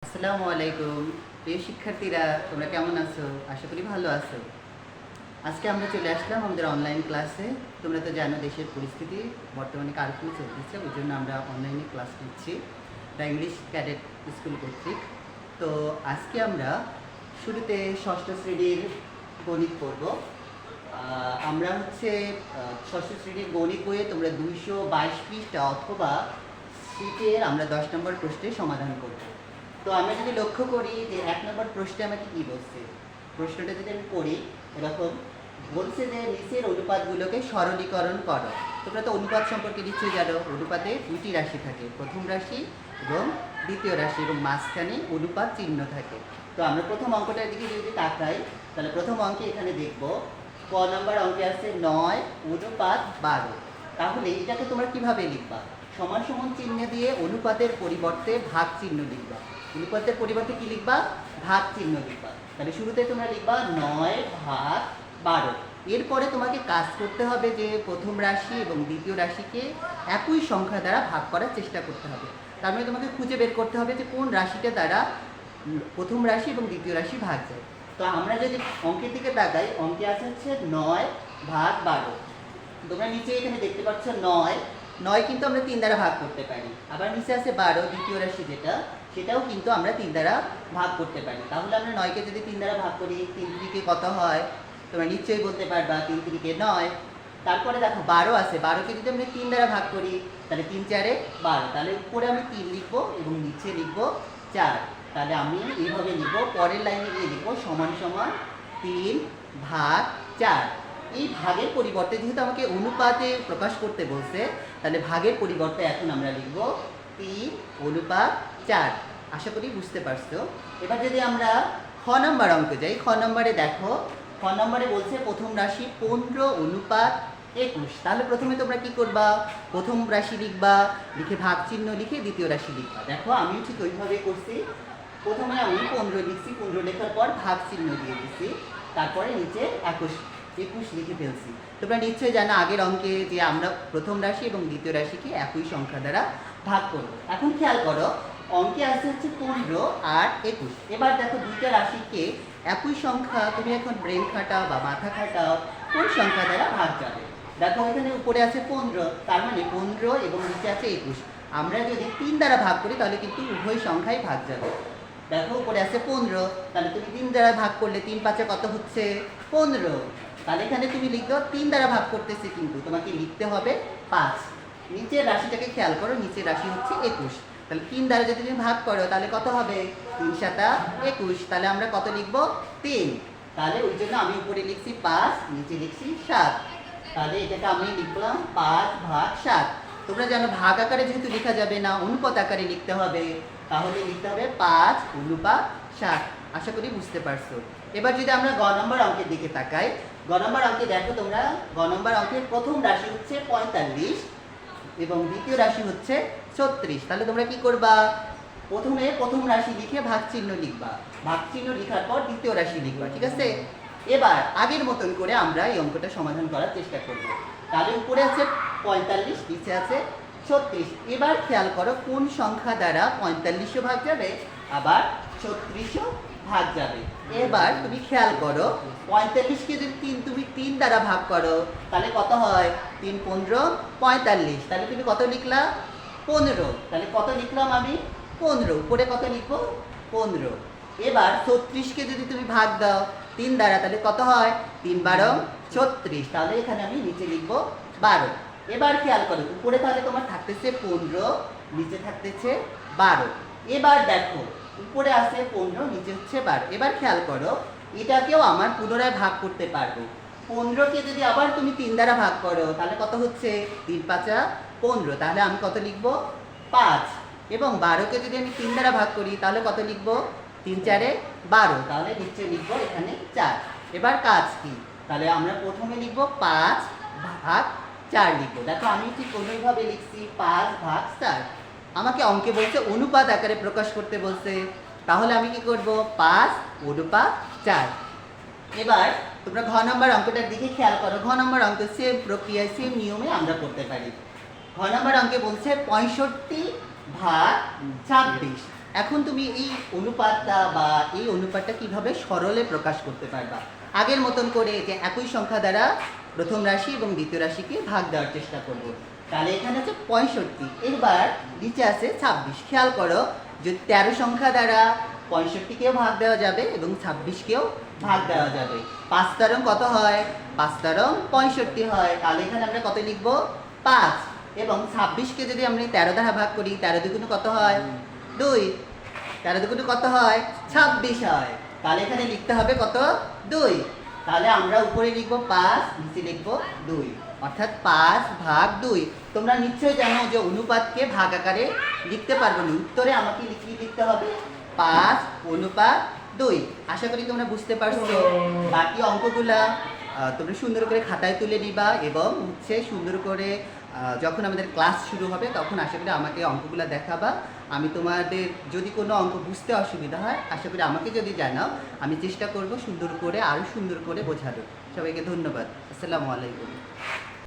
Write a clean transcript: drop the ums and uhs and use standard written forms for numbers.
আসসালামু আলাইকুম প্রিয় শিক্ষার্থীরা, তোমরা কেমন আছো? আশা করি ভালো আছো। আজকে আমরা চলে আসলাম আমাদের অনলাইন ক্লাসে। তোমরা তো জানো দেশের পরিস্থিতি, বর্তমানে কারফিউ চলতেছে, ওই জন্য আমরা অনলাইনে ক্লাস নিচ্ছি দ্য ইংলিশ ক্যাডেট স্কুল কর্তৃক। তো আজকে আমরা শুরুতে ষষ্ঠ শ্রেণীর গণিত পড়ব। আমরা ষষ্ঠ শ্রেণীর গণিত বইয়ে তোমরা 222 পৃষ্ঠা অথবা শীতের আমরা 10 নম্বর প্রশ্নের সমাধান করব। তো আমরা যদি লক্ষ্য করি যে 1 নম্বর প্রশ্নে আমাকে কি বলছে, প্রশ্নটা যদি আমি পড়ি এরকম বলছে যে নিচের অনুপাতগুলোকে সরলীকরণ করো। তোমরা তো অনুপাত সম্পর্কে নিশ্চয়ই জানো, অনুপাতে দুইটি রাশি থাকে, প্রথম রাশি এবং দ্বিতীয় রাশি, এবং মাঝখানে অনুপাত চিহ্ন থাকে। তো আমরা প্রথম অঙ্কটার দিকে যদি তাকাই, তাহলে প্রথম অঙ্কে এখানে দেখব ক নম্বর অঙ্কে আছে 9 অনুপাত 12। তাহলে এটাকে তোমরা কিভাবে লিখবা? সমান সমান চিহ্ন দিয়ে অনুপাতের পরিবর্তে ভাগ চিহ্ন লিখবা। অনুপাতের পরিবর্তে কি লিখবা? ভাগ চিহ্ন লিখবা। তাহলে শুরুতে তোমরা লিখবা 9 ভাগ 12। এরপরে তোমাকে কাজ করতে হবে যে প্রথম রাশি এবং দ্বিতীয় রাশিকে একই সংখ্যা দ্বারা ভাগ করার চেষ্টা করতে হবে। তার মানে তোমাকে খুঁজে বের করতে হবে যে কোন রাশিটা দ্বারা প্রথম রাশি এবং দ্বিতীয় রাশি ভাগ যায়। তো আমরা যদি অঙ্কের দিকে তাকাই, অঙ্কে আছে 9 ভাগ 12। তোমরা নিচে এখানে দেখতে পাচ্ছ 9 কিন্তু আমরা 3 দ্বারা ভাগ করতে পারি। আবার নিচে আছে 12, দ্বিতীয় রাশি যেটা, সেটাও কিন্তু আমরা 3 দ্বারা ভাগ করতে পারি। তাহলে আমরা 9কে যদি 3 দ্বারা ভাগ করি, 3 3কে কত হয় তোমরা নিশ্চয়ই বলতে পারবা, 3 3কে 9। তারপরে দেখো 12 আছে, 12কে যদি আমরা 3 দ্বারা ভাগ করি তাহলে 3 4 12। তাহলে উপরে আমি 3 লিখবো এবং নিচে লিখবো 4। তাহলে আমি এইভাবে লিখবো, পরের লাইনে গিয়ে লিখবো সমান সমান 3 ভাগ 4। এই ভাগের পরিবর্তে যেহেতু আমাকে অনুপাতে প্রকাশ করতে বলছে, তাহলে ভাগের পরিবর্তে এখন আমরা লিখব 3 অনুপাত 4। আশা করি বুঝতে পারছো। এবার যদি আমরা খ নম্বর অঙ্কে যাই, খ নম্বরে দেখো, খ নম্বরে বলছে প্রথম রাশি 15 অনুপাত 21। তাহলে প্রথমে তোমরা কি করবা? প্রথম রাশি লিখবা, লিখে ভাগ চিহ্ন লিখে দ্বিতীয় রাশি লিখবা। দেখো আমিও ঠিক ওইভাবেই করছি। প্রথমে আমি 15 লিখছি, 15 লেখার পর ভাগ চিহ্ন দিয়ে দিচ্ছি, তারপরে নিচে 21 লিখে ফেলছি। তোমরা নিশ্চয়ই জানো আগের অঙ্কে যে আমরা প্রথম রাশি এবং দ্বিতীয় রাশিকে একই সংখ্যা দ্বারা ভাগ করব। এখন খেয়াল করো, অঙ্কে আসছে 15 আর 21। এবার দেখো দুইটা রাশিকে একই সংখ্যা, তুমি এখন ব্রেন খাটাও বা মাথা খাটাও, কোন সংখ্যা দ্বারা ভাগ যাবে? দেখো এখানে উপরে আছে 15, তার মানে 15 এবং নিচে আছে 21। আমরা যদি 3 দ্বারা ভাগ করি তাহলে কিন্তু উভয় সংখ্যাই ভাগ যাবে। দেখো উপরে আছে 15, তাহলে তুমি 3 দ্বারা ভাগ করলে 3 5 কত হচ্ছে? 15। তাহলে এখানে তুমি লিখো 3 দ্বারা ভাগ করতেছি, কিন্তু তোমাকে লিখতে হবে 5। নিচের রাশিটাকে খেয়াল করো, নিচের রাশি হচ্ছে 21। তাহলে 3 দ্বারা যদি তুমি ভাগ করো তাহলে কত হবে? 3 7 21। তাহলে আমরা কত লিখবো? 3। তাহলে ওই জন্য আমি উপরে লিখছি 5, নিচে লিখছি 7। তাহলে এটাকে আমি লিখলাম 5 ভাগ 7। তোমরা জানো ভাগ আকারে যেহেতু লেখা যাবে না, অনুপাত আকারে লিখতে হবে, তাহলে লিখতে হবে 5 অনুপাত 7। আশা করি বুঝতে পারছো। এবার যদি আমরা গ নম্বর অঙ্কের দিকে তাকাই, গ নম্বর অঙ্কে দেখো তোমরা, গ নম্বর অঙ্কের প্রথম রাশি হচ্ছে 45 এবং দ্বিতীয় রাশি হচ্ছে 36। তাহলে তোমরা কি করবা? প্রথমে প্রথম রাশি লিখে ভাগ চিহ্ন লিখবা, ভাগ চিহ্ন লেখার পর দ্বিতীয় রাশি লিখবা, ঠিক আছে? এবার আগের মতন করে আমরা এই অঙ্কটা সমাধান করার চেষ্টা করব। তাহলে উপরে আছে 45, নিচে আছে 36। এবার খেয়াল করো কোন সংখ্যা দ্বারা 45ও ভাগ যাবে আবার 36ও ভাগ যাবে। এবার তুমি খেয়াল করো, 45কে যদি তুমি 3 দ্বারা ভাগ করো তাহলে কত হয়? 3 15 45। তাহলে তুমি কত লিখলা? 15। তাহলে কত লিখলাম আমি? 15। উপরে কত লিখবো? 15। এবার 36কে যদি তুমি ভাগ দাও 3 দ্বারা তাহলে কত হয়? 3 12 36। তাহলে এখানে আমি নিচে লিখবো 12। এবার খেয়াল করো, উপরে তাহলে তোমার থাকতেছে 15, নিচে থাকতেছে 12। এবার দেখো উপরে আছে 15, নিচে হচ্ছে 12। এবার খেয়াল করো, এটাকেও আমার পুনরায় ভাগ করতে পারবো। 15কে যদি আবার তুমি 3 দ্বারা ভাগ করো তাহলে কত হচ্ছে? 3 5 15। তাহলে আমি কত লিখবো? 5। এবং 12কে যদি আমি 3 দ্বারা ভাগ করি তাহলে কত লিখবো? 3 4 12। তাহলে নিচে লিখবো এখানে 4। এবার কাজ কি? তাহলে আমরা প্রথমে লিখবো 5 ভাগ 4 লিখবো। দেখো আমি ঠিক কোনোভাবে লিখছি 5 ভাগ 4। আমাকে অঙ্কে বলছে অনুপাত আকারে প্রকাশ করতে বলছে, তাহলে আমি কি করব? 5 অনুপাত 4। এবার তোমরা ঘ নম্বর অঙ্কটার দিকে খেয়াল করো। ঘ নম্বর অঙ্ক সেম প্রক্রিয়ায়, সেম নিয়মে আমরা করতে পারি। ঘ নম্বর অঙ্কে বলছে 65 ভাগ 26। এখন তুমি এই অনুপাতটা বা এই অনুপাতটা কিভাবে সরলে প্রকাশ করতে পারবা? আগের মতন করে যে একই সংখ্যা দ্বারা প্রথম রাশি এবং দ্বিতীয় রাশিকে ভাগ দেওয়ার চেষ্টা করব। তাহলে এখানে আছে 65, এবার নিচে আছে 26। খেয়াল করো যে 13 সংখ্যা দ্বারা 65কেও ভাগ দেওয়া যাবে এবং 26কেও ভাগ দেওয়া যাবে। 5 তেরং কত হয়? 5 তেরং 65 হয়। তাহলে এখানে আমরা কত লিখব? 5। এবং 26কে যদি আমরা 13 দ্বারা ভাগ করি, 13 দুগুণে কত হয়? 2। 13 দুগুণে কত হয়? 26 হয়। তাহলে এখানে লিখতে হবে কত? 2। তাহলে আমরা উপরে লিখব 5, নিচে লিখব 2, অর্থাৎ 5 ভাগ 2। তোমরা নিশ্চয়ই জানো যে অনুপাতকে ভাগ আকারে লিখতে পারবো না। উত্তরে আমাকে লিখতে হবে 5 অনুপাত 2। আশা করি তোমরা বুঝতে পারছো। বাকি অঙ্কগুলা তোমরা সুন্দর করে খাতায় তুলে নিবা এবং সুন্দর করে যখন আমাদের ক্লাস শুরু হবে তখন আশা করি আমাকে অঙ্কগুলো দেখাবা। আমি তোমাদের যদি কোনো অঙ্ক বুঝতে অসুবিধা হয় আশা করি আমাকে যদি জানাও, আমি চেষ্টা করব সুন্দর করে আরও সুন্দর করে বোঝাতে। সবাইকে ধন্যবাদ। আসসালামু আলাইকুম।